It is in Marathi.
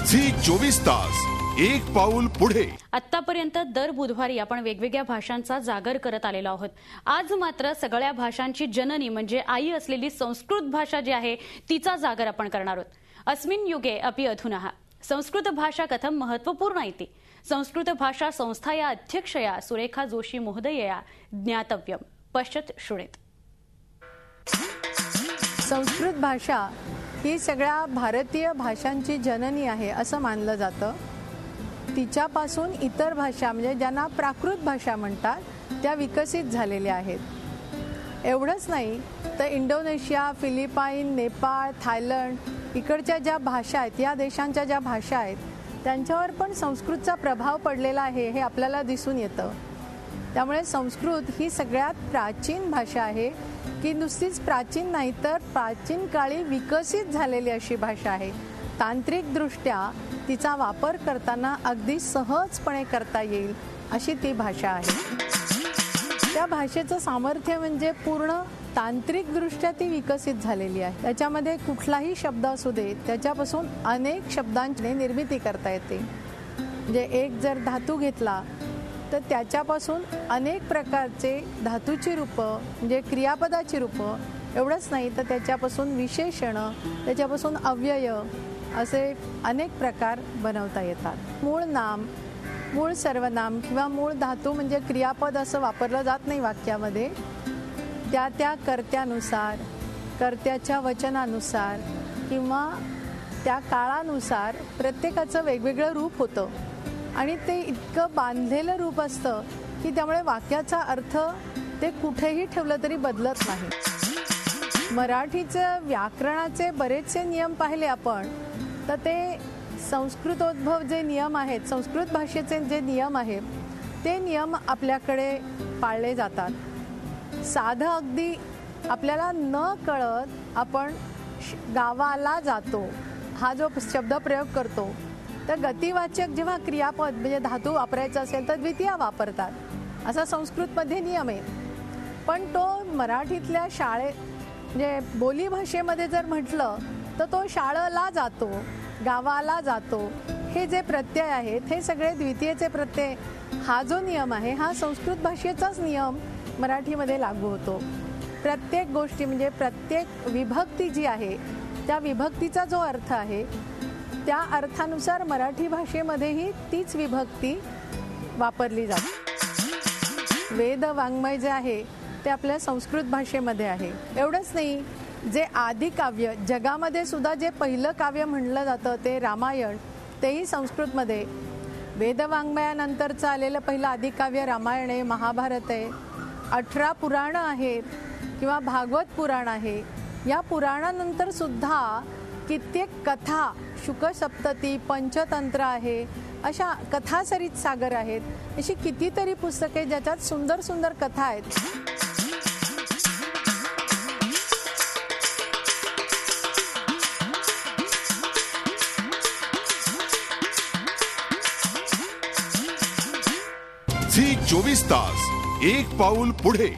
झी 24 तास एक पाऊल पुढे। आतापर्यंत दर बुधवारी आपण वेगवेगळ्या भाषांचा जागर करत आलेलो आहोत। आज मात्र सगळ्या भाषांची जननी म्हणजे आई असलेली संस्कृत भाषा जी आहे तिचा जागर आपण करणार आहोत। अस्मिन् युगे अपि अधुना संस्कृत भाषा कथं महत्वपूर्ण इति संस्कृत भाषा संस्थाया अध्यक्षया सुरेखा जोशी महोदयया ज्ञातव्यम। पश्चात श्रुणेत। संस्कृत भाषा ही सगळ्या भारतीय भाषांची जननी आहे असं मानलं जातं। तिच्यापासून इतर भाषा म्हणजे ज्यांना प्राकृत भाषा म्हणतात त्या विकसित झालेल्या आहेत। एवढंच नाही तर इंडोनेशिया, फिलिपाईन, नेपाळ, थायलंड इकडच्या ज्या भाषा आहेत, या देशांच्या ज्या भाषा आहेत त्यांच्यावर पण संस्कृतचा प्रभाव पडलेला आहे हे आपल्याला दिसून येतं। त्यामुळे संस्कृत ही सगळ्यात प्राचीन भाषा आहे की नुसतीच प्राचीन नाही तर प्राचीन काळी विकसित झालेली अशी भाषा आहे। तांत्रिकदृष्ट्या तिचा वापर करताना अगदी सहजपणे करता येईल अशी ती भाषा आहे। त्या भाषेचं सामर्थ्य म्हणजे पूर्ण तांत्रिकदृष्ट्या ती विकसित झालेली आहे। त्याच्यामध्ये कुठलाही शब्द असू दे त्याच्यापासून अनेक शब्दांची निर्मिती करता येते। म्हणजे एक जर धातू घेतला तर त्याच्यापासून अनेक प्रकारचे धातूची रूपं म्हणजे क्रियापदाची रूपं, एवढंच नाही तर त्याच्यापासून विशेषण, त्याच्यापासून अव्यय असे अनेक प्रकार बनवता येतात। मूळ नाम, मूळ सर्वनाम किंवा मूळ धातू म्हणजे क्रियापद असं वापरलं जात नाही वाक्यामध्ये। त्या त्या कर्त्यानुसार, कर्त्याच्या वचनानुसार किंवा त्या काळानुसार प्रत्येकाचं वेगवेगळं रूप होतं आणि ते इतकं बांधलेलं रूप असतं की त्यामुळे वाक्याचा अर्थ ते कुठेही ठेवलं तरी बदलत नाही। मराठीचं व्याकरणाचे बरेचसे नियम पाहिले आपण तर ते संस्कृतोद्भव जे नियम आहेत, संस्कृत भाषेचे जे नियम आहेत ते नियम आपल्याकडे पाळले जातात। साधं अगदी आपल्याला न कळत आपण गावाला जातो हा जो शब्दप्रयोग करतो तर गतिवाचक जेव्हा क्रियापद म्हणजे धातू वापरायचा असेल तर द्वितीया वापरतात, असा संस्कृतमध्ये नियम आहे। पण तो मराठीतल्या म्हणजे बोलीभाषेमध्ये जर म्हटलं तर तो शाळेला जातो, गावाला जातो, हे जे प्रत्यय आहेत हे सगळे द्वितीयेचे प्रत्यय। हा जो नियम आहे हा संस्कृत भाषेचाच नियम मराठीमध्ये लागू होतो। प्रत्येक गोष्टी म्हणजे प्रत्येक विभक्ती जी आहे त्या विभक्तीचा जो अर्थ आहे त्या अर्थानुसार मराठी भाषेमध्येही तीच विभक्ती वापरली जाते। वेद वाङ्मय जे आहे ते आपल्या संस्कृत भाषेमध्ये आहे। एवढंच नाही, जे आदि काव्य जगामध्ये सुद्धा जे पहिलं काव्य म्हणलं जातं ते रामायण, तेही संस्कृतमध्ये। वेदवाङ्मयानंतरचं आलेलं पहिलं आदि काव्य रामायण आहे, महाभारत आहे, 18 पुराणं आहेत किंवा भागवत पुराण आहे। या पुराणानंतर सुद्धा कित्येक कथा, शुकसप्तती, पंचतंत्र आहे, अशा कथासरित सागर आहेत, अशी कितीतरी पुस्तके ज्याच्यात सुंदर सुंदर कथा आहेत। झी 24 तास एक पाऊल पुढे।